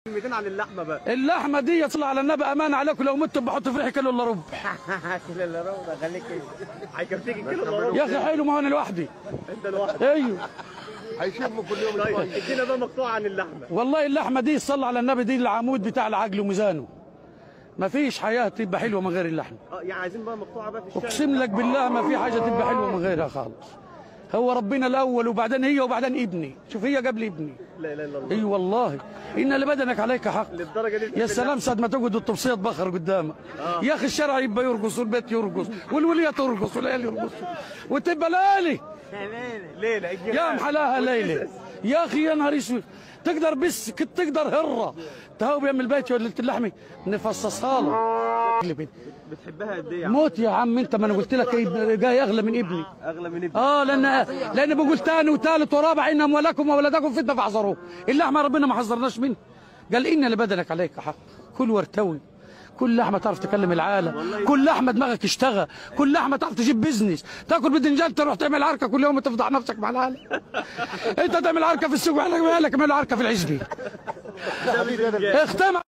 كلمتين عن اللحمه بقى. اللحمه دي صلى على النبي امان عليكم، لو مت بحط في ريحي كيلو الا ربع. كيلو الا ربع خليك هيكفيك الكيلو الا ربع يا اخي حلو، ما هو انا لوحدي. انت لوحدك؟ ايوه هيشموا كل يوم. طيب ادينا بقى مقطوعه عن اللحمه. والله اللحمه دي صلى على النبي دي العمود بتاع العجل وميزانه. ما فيش حياه تبقى حلوه من غير اللحمه. يعني عايزين بقى مقطوعه بقى في الشارع. اقسم لك بالله ما في حاجه تبقى حلوه من غيرها خالص. هو ربنا الاول وبعدين هي وبعدين ابني، شوف هي قبل ابني. لا اله الا الله. اي والله ان لبدنك عليك حق. للدرجه دي؟ يا سلام ساعه ما تقعد الطبسيه تبخر قدامك. يا اخي الشارع يبقى يرقص والبيت يرقص والوليه ترقص والعيال يرقصوا وتبقى ليله ليله يا محلاها ليله. يا اخي يا نهار اسود، تقدر بس كنت تقدر هره تهوب يم البيت ولا اللحمه نفصصها لك. بتحبها قد ايه يا عم؟ موت يا عم انت، ما انا قلت لك جاي اغلى من ابني. اغلى من ابني؟ لان بقول ثاني وثالث ورابع ان اموالكم واولادكم فتنه فاحذروه. اللحمه ربنا ما حذرناش منه، قال ان لبدنك عليك حق، كل وارتوي. كل لحمه تعرف تكلم العالم، كل لحمه دماغك اشتغل، كل لحمه تعرف تجيب بزنس، تاكل بدنجان تروح تعمل عركه كل يوم وتفضح نفسك مع العالم. انت تعمل عركه في السوق واحنا مالك عركه في العزبه. اختم